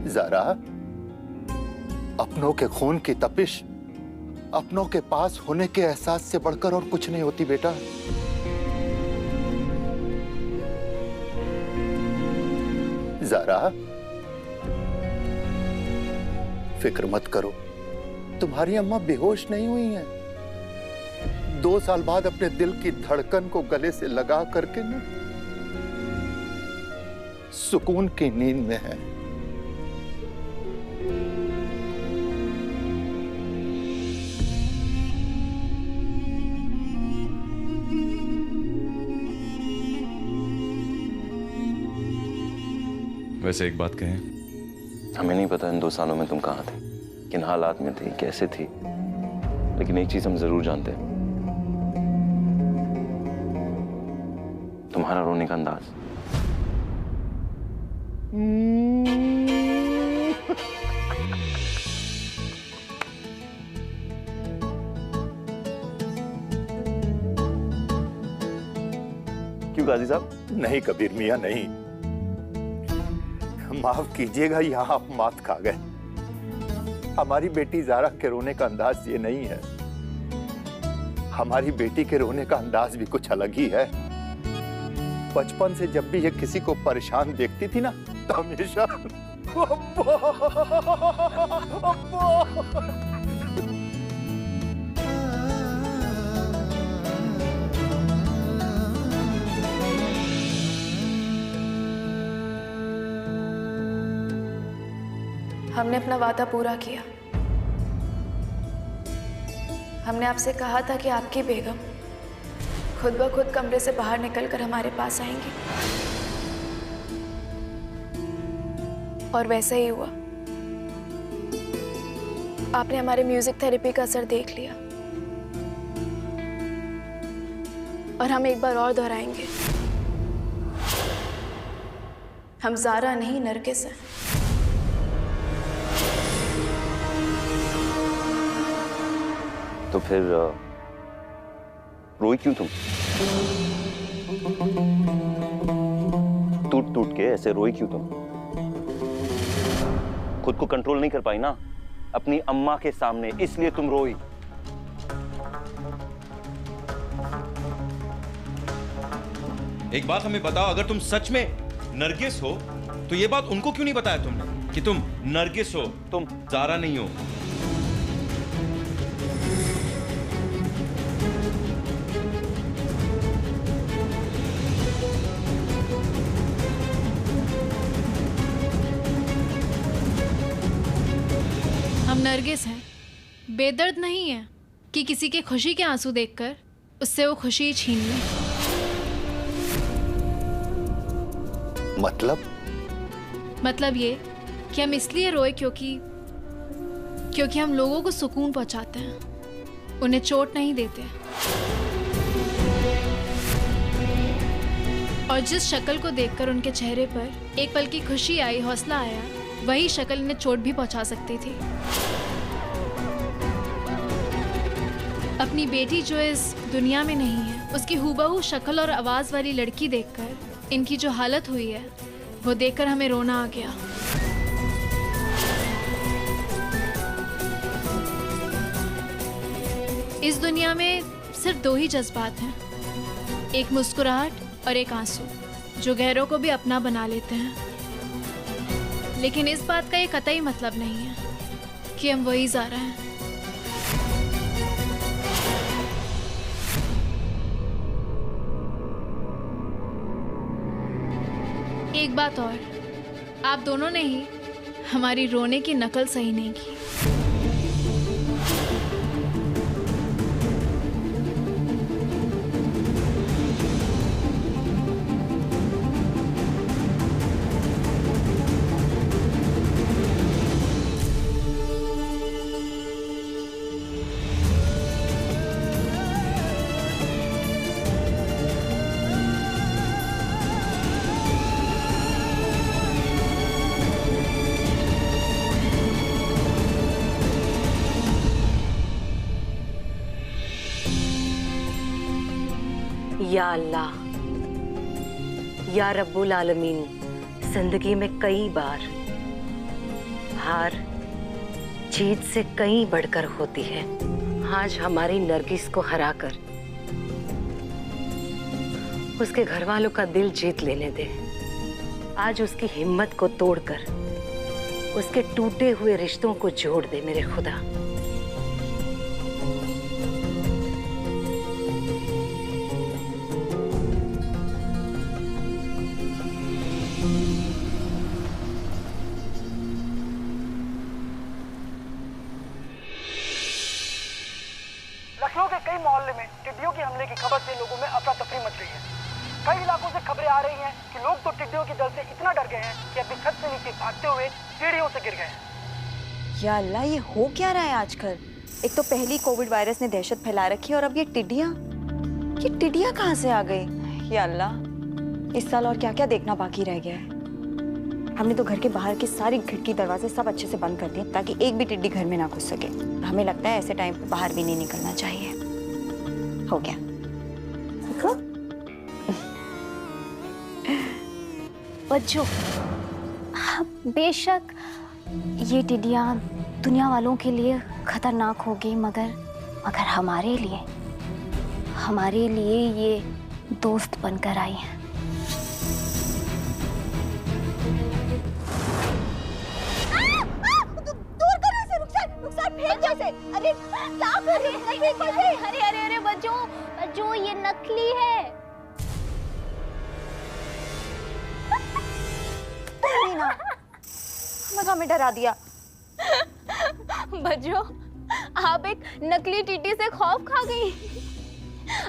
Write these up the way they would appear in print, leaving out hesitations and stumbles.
ज़ारा, अपनों के खून की तपिश अपनों के पास होने के एहसास से बढ़कर और कुछ नहीं होती बेटा। ज़ारा, फिक्र मत करो, तुम्हारी अम्मा बेहोश नहीं हुई हैं। 2 साल बाद अपने दिल की धड़कन को गले से लगा करके ना सुकून की नींद में है। वैसे एक बात कहें, हमें नहीं पता इन 2 सालों में तुम कहाँ थे, किन हालात में थी, कैसे थी, लेकिन एक चीज हम जरूर जानते हैं, तुम्हारा रोने का अंदाज। क्यों गाजी साहब? नहीं कबीर मियां, नहीं, माफ कीजिएगा, यहां आप मात खा गए। हमारी बेटी ज़ारा के रोने का अंदाज ये नहीं है। हमारी बेटी के रोने का अंदाज भी कुछ अलग ही है। बचपन से जब भी ये किसी को परेशान देखती थी ना, तो हमेशा अब्बा, अब्बा। हमने अपना वादा पूरा किया। हमने आपसे कहा था कि आपकी बेगम खुद ब खुद कमरे से बाहर निकलकर हमारे पास आएंगी, और वैसा ही हुआ। आपने हमारे म्यूजिक थेरेपी का असर देख लिया, और हम एक बार और दोहराएंगे, हम ज़ारा नहीं नरगिस हैं। तो फिर रोई क्यों तुम? टूट टूट के ऐसे रोई क्यों तुम? खुद को कंट्रोल नहीं कर पाई ना अपनी अम्मा के सामने, इसलिए तुम रोई। एक बात हमें बताओ, अगर तुम सच में नरगिस हो तो ये बात उनको क्यों नहीं बताया तुमने कि तुम नरगिस हो, तुम ज़ारा नहीं हो? हम नरगिस हैं, बेदर्द नहीं है कि किसी के खुशी के आंसू देखकर उससे वो खुशी छीन लें। मतलब ये कि हम इसलिए रोए क्योंकि हम लोगों को सुकून पहुंचाते हैं, उन्हें चोट नहीं देते। और जिस शक्ल को देखकर उनके चेहरे पर एक पल की खुशी आई, हौसला आया, वही शक्ल इन्हें चोट भी पहुंचा सकती थी। अपनी बेटी जो इस दुनिया में नहीं है, उसकी हूबहू शक्ल और आवाज वाली लड़की देखकर इनकी जो हालत हुई है, वो देखकर हमें रोना आ गया। इस दुनिया में सिर्फ 2 ही जज्बात हैं, एक मुस्कुराहट और एक आंसू, जो गैरों को भी अपना बना लेते हैं। लेकिन इस बात का ये कतई मतलब नहीं है कि हम वही ज़ारा हैं। एक बात और, आप दोनों ने ही हमारी रोने की नकल सही नहीं की। या अल्लाह, या रब्बुल आलमीन, जिंदगी में कई बार हार जीत से कहीं बढ़कर होती है। आज हमारी नरगिस को हराकर उसके घर वालों का दिल जीत लेने दे। आज उसकी हिम्मत को तोड़कर उसके टूटे हुए रिश्तों को जोड़ दे मेरे खुदा। लखनऊ के कई मोहल्ले में टिड्डियों के हमले की खबर से लोगों में अफरा तफरी मच रही है। कई इलाकों से खबरें आ रही हैं कि लोग तो टिड्डियों के डर से इतना डर गए हैं कि अपनी छत से नीचे भागते हुए सीढ़ियों से गिर गए हैं। या अल्लाह, ये हो क्या रहा है आजकल? एक तो पहली कोविड वायरस ने दहशत फैला रखी है और अब ये टिड्डियां कहाँ से आ गई? या अल्लाह, इस साल और क्या क्या देखना बाकी रह गया है। हमने तो घर के बाहर की सारी खिड़की दरवाजे सब अच्छे से बंद कर दिए ताकि एक भी टिड्डी घर में ना घुस सके। हमें लगता है ऐसे टाइम पे बाहर भी नहीं निकलना चाहिए। हो गया देखो। बच्चों, बेशक ये टिड्डियाँ दुनिया वालों के लिए खतरनाक होगी, मगर हमारे लिए ये दोस्त बनकर आई हैं। अरे बच्चों, ये नकली है। हमें डरा दिया। बच्चों, आप एक नकली टिड्डी से खौफ खा गई।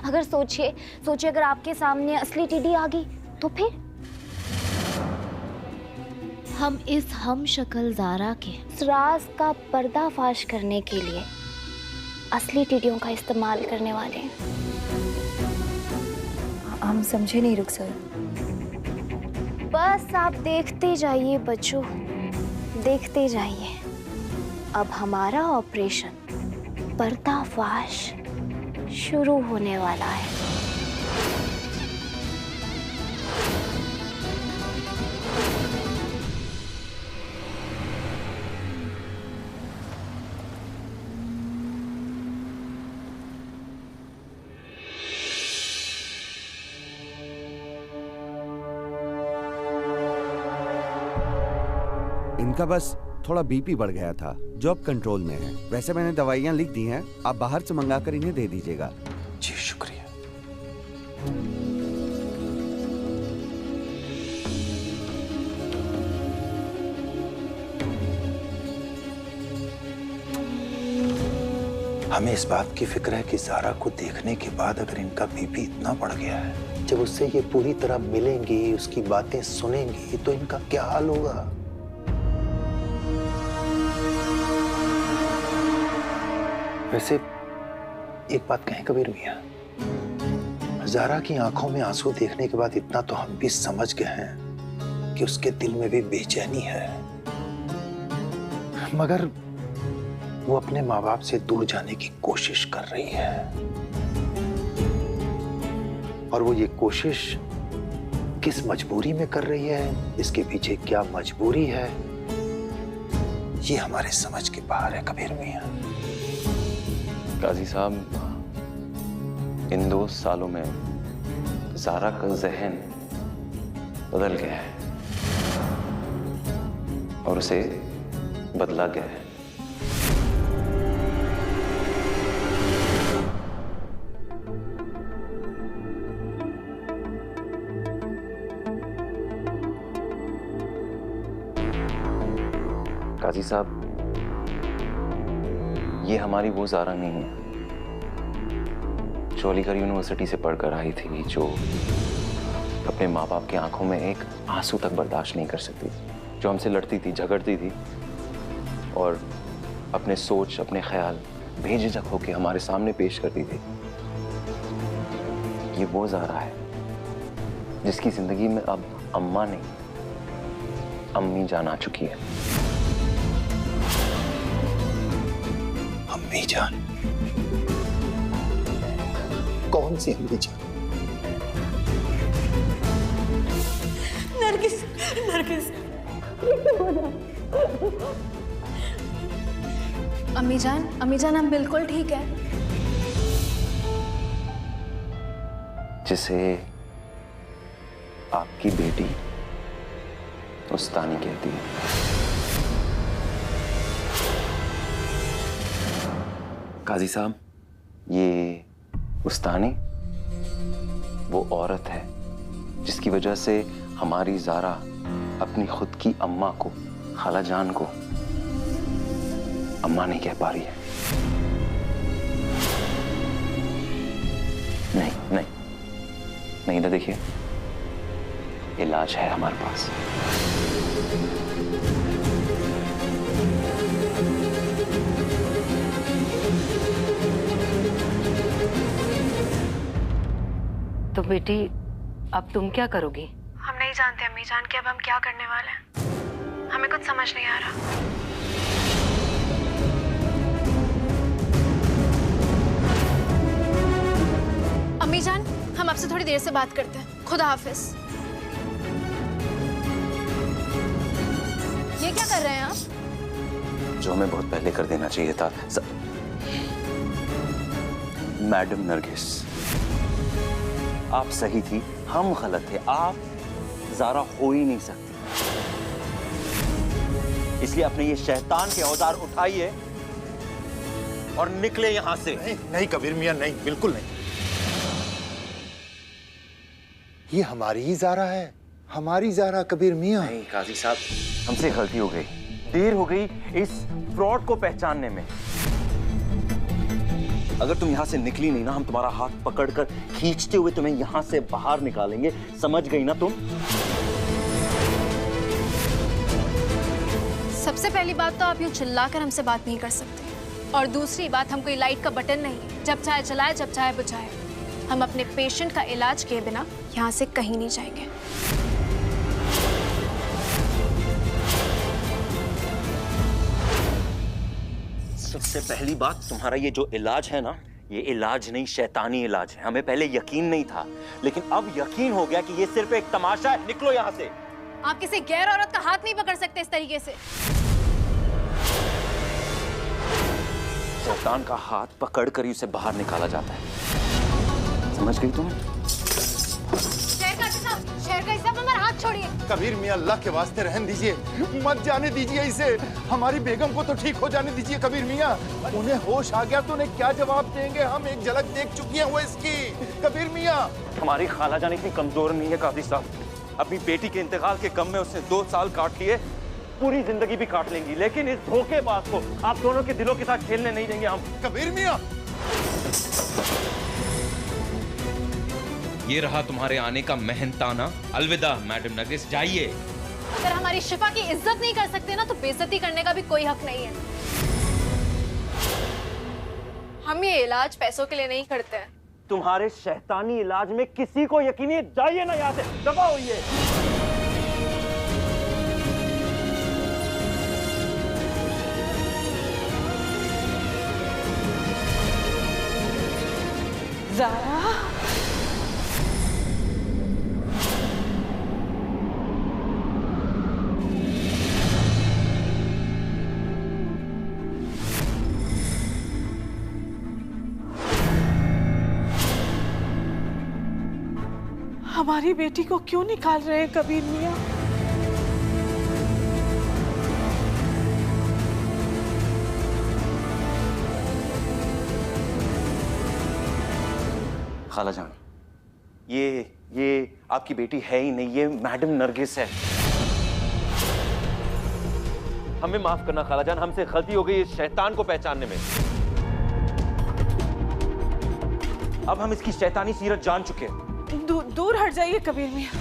अगर सोचिए अगर आपके सामने असली टिड्डी आ गई तो फिर? हम इस हम शक्ल ज़ारा के राज का पर्दाफाश करने के लिए असली टिड्डियों का इस्तेमाल करने वाले हैं। हम समझे नहीं रुखसर। बस आप देखते जाइए बच्चों, देखते जाइए। अब हमारा ऑपरेशन पर्दाफाश शुरू होने वाला है। इनका बस थोड़ा बीपी बढ़ गया था जो अब कंट्रोल में है। वैसे मैंने दवाइयाँ लिख दी हैं, आप बाहर से मंगाकर इन्हें दे दीजिएगा। जी शुक्रिया। हमें इस बात की फिक्र है कि ज़ारा को देखने के बाद अगर इनका बीपी इतना बढ़ गया है, जब उससे ये पूरी तरह मिलेंगी, उसकी बातें सुनेंगी, तो इनका क्या हाल होगा। वैसे एक बात कहें कबीर मियां, ज़ारा की आंखों में आंसू देखने के बाद इतना तो हम भी समझ गए हैं कि उसके दिल में भी बेचैनी है, मगर वो अपने माँ बाप से दूर जाने की कोशिश कर रही है। और वो ये कोशिश किस मजबूरी में कर रही है, इसके पीछे क्या मजबूरी है, ये हमारे समझ के बाहर है कबीर मियां। काजी साहब, इन 2 सालों में ज़ारा का ज़हन बदल गया है और उसे बदला गया है। काजी साहब, ये हमारी वो ज़ारा नहीं है जो अलीगढ़ यूनिवर्सिटी से पढ़कर आई थी, जो अपने माँ बाप की आंखों में एक आंसू तक बर्दाश्त नहीं कर सकती थी, जो हमसे लड़ती थी, झगड़ती थी और अपने सोच, अपने ख्याल बेझिझक होकर हमारे सामने पेश करती थी। ये वो ज़ारा है जिसकी जिंदगी में अब अम्मा नहीं, अम्मी जान आ चुकी है। अम्मी जान? कौन सी अम्मी जान? नरगिस, अम्मी जान हम बिल्कुल ठीक है। जिसे आपकी बेटी उस्तानी कहती है। काजी साहब, ये उस्तानी वो औरत है जिसकी वजह से हमारी ज़ारा अपनी खुद की अम्मा को, खाला जान को अम्मा नहीं कह पा रही है। नहीं, इधर देखिए, इलाज है हमारे पास। तो बेटी, अब तुम क्या करोगी? हम नहीं जानते अम्मी जान कि अब हम क्या करने वाले हैं। हमें कुछ समझ नहीं आ रहा। अम्मी जान, हम आपसे थोड़ी देर से बात करते हैं। खुदा हाफिज। ये क्या कर रहे हैं आप? जो हमें बहुत पहले कर देना चाहिए था। मैडम नरगिस, आप सही थी, हम गलत थे। आप ज़ारा हो ही नहीं सकती, इसलिए अपने ये शैतान के औजार उठाइए और निकले यहां से। नहीं कबीर मियां, नहीं, बिल्कुल नहीं। ये हमारी ही ज़ारा है, हमारी ज़ारा कबीर मियां। नहीं काजी साहब, हमसे गलती हो गई, देर हो गई इस फ्रॉड को पहचानने में। अगर तुम यहां से निकली नहीं ना, हम तुम्हारा हाथ पकड़कर खींचते हुए तुम्हें यहां से बाहर निकालेंगे। समझ गई ना तुम? सबसे पहली बात तो आप यूं चिल्लाकर हमसे बात नहीं कर सकते, और दूसरी बात, हम कोई लाइट का बटन नहीं है, जब चाहे जलाए जब चाहे बुझाए। हम अपने पेशेंट का इलाज किए बिना यहाँ से कहीं नहीं जाएंगे। सबसे पहली बात, तुम्हारा ये जो इलाज है ना, ये इलाज नहीं, शैतानी इलाज है। हमें पहले यकीन नहीं था, लेकिन अब यकीन हो गया कि ये सिर्फ एक तमाशा है। निकलो यहाँ से। आप किसी गैर औरत का हाथ नहीं पकड़ सकते इस तरीके से। शैतान का हाथ पकड़कर ही उसे बाहर निकाला जाता है। समझ गई तुम? शेर का हिस्सा, हमारा हाथ छोड़िए। कबीर मियां, अल्लाह के वास्ते रहने दीजिए, मत जाने दीजिए इसे। हमारी बेगम को तो ठीक हो जाने दीजिए कबीर मियां। उन्हें होश आ गया तो उन्हें क्या जवाब देंगे हम? एक झलक देख चुकी हैं वो इसकी। कबीर मियां, हमारी खाला जान इतनी कमजोर नहीं है काजी साहब। अपनी बेटी के इंतकाल के गम में उसने 2 साल काट लिए, पूरी जिंदगी भी काट लेंगी, लेकिन इस धोखेबाज को आप दोनों के दिलों के साथ खेलने नहीं देंगे हम। कबीर मियां, ये रहा तुम्हारे आने का मेहनताना। अलविदा मैडम नरगिस, जाइए। अगर हमारी शिफा की इज्जत नहीं कर सकते ना, तो बेइज्जती करने का भी कोई हक नहीं है। हम ये इलाज पैसों के लिए नहीं करते हैं। तुम्हारे शैतानी इलाज में किसी को यकीन है? जाइए ना यहाँ से, दफा होइए। ज़ारा, हमारी बेटी को क्यों निकाल रहे हैं कबीर मियां? खाला जान, ये आपकी बेटी है ही नहीं, ये मैडम नरगिस है। हमें माफ करना खाला जान, हमसे गलती हो गई इस शैतान को पहचानने में। अब हम इसकी शैतानी सीरत जान चुके हैं। दूर हट जाइए कबीर मियां।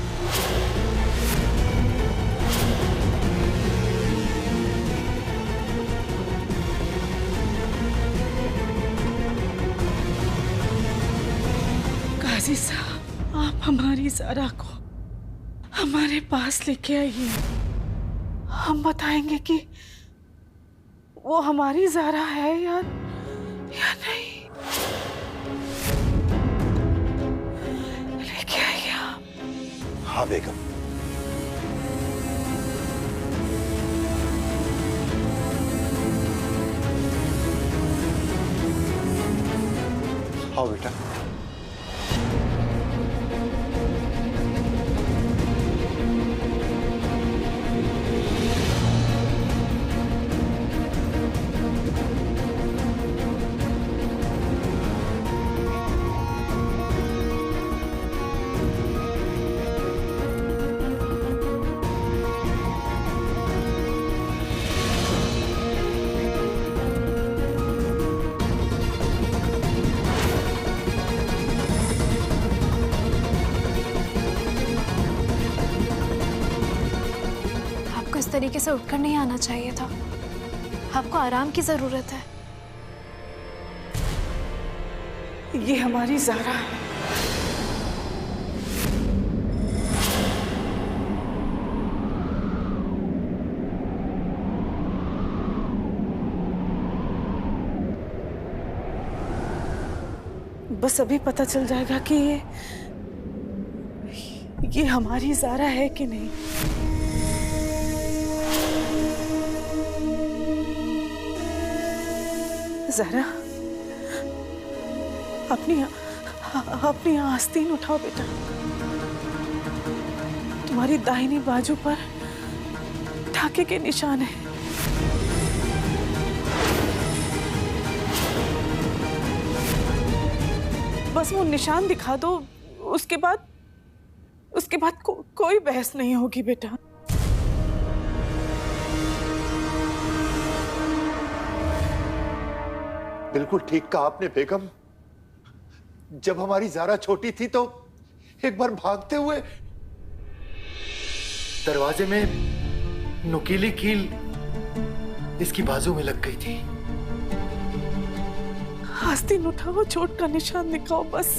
काजी साहब, आप हमारी ज़ारा को हमारे पास लेके आइए। हम बताएंगे कि वो हमारी ज़ारा है या नहीं। लेके आइए आप। हाँ बेगम। उठाओ बेटा। इस तरीके से उठकर नहीं आना चाहिए था। आपको आराम की जरूरत है। ये हमारी ज़ारा है। बस अभी पता चल जाएगा कि ये हमारी ज़ारा है कि नहीं। ज़ारा, अपनी आस्तीन उठाओ बेटा। तुम्हारी दाहिनी बाजू पर ठाके के निशान है। बस वो निशान दिखा दो, उसके बाद कोई बहस नहीं होगी बेटा। बिल्कुल ठीक कहा आपने बेगम। जब हमारी ज़ारा छोटी थी तो एक बार भागते हुए दरवाजे में नुकीली कील इसकी बाजू में लग गई थी। आस्तीन उठाओ, चोट का निशान दिखाओ बस।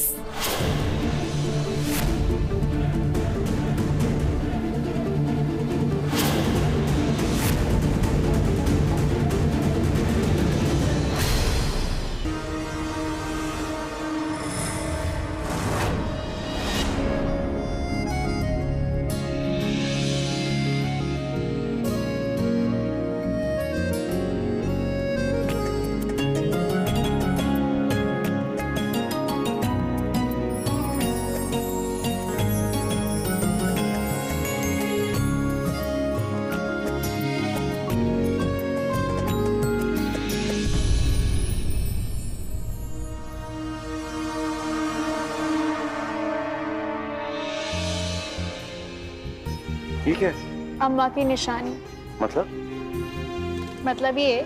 ठीक है। अम्मा की निशानी। मतलब ये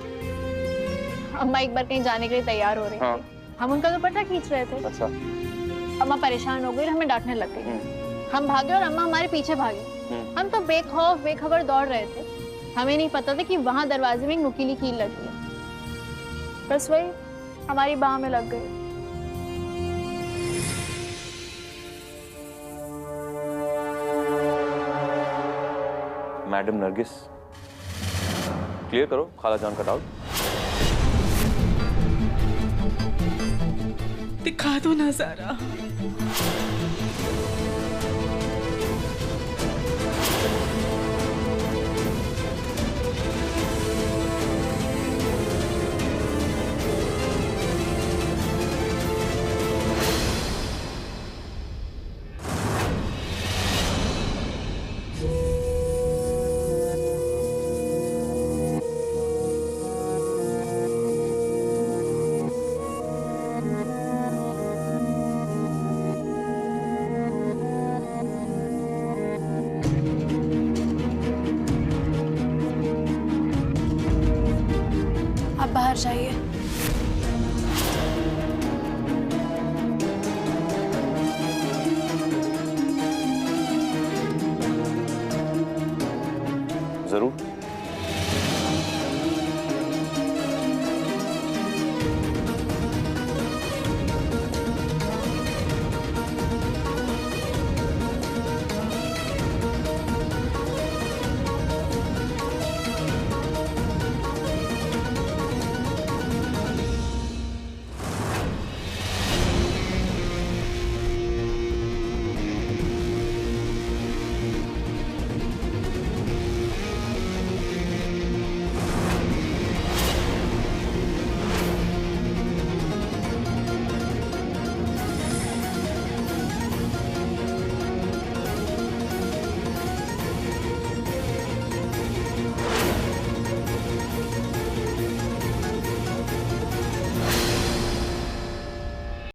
अम्मा एक बार कहीं जाने के लिए तैयार हो रही थी। हम उनका दुपट्टा खींच रहे थे। अच्छा। अम्मा परेशान हो गई और हमें डांटने लग गई। हम भागे और अम्मा हमारे पीछे भागी। हम तो बेखौफ बेखबर दौड़ रहे थे। हमें नहीं पता था कि वहां दरवाजे में एक नुकीली कील लगी है। बस वही हमारी बाह में लग गई। मैडम नरगिस, क्लियर करो खाला जान का डाउट। दिखा दो ना ज़ारा। बाहर जाइए। जरूर।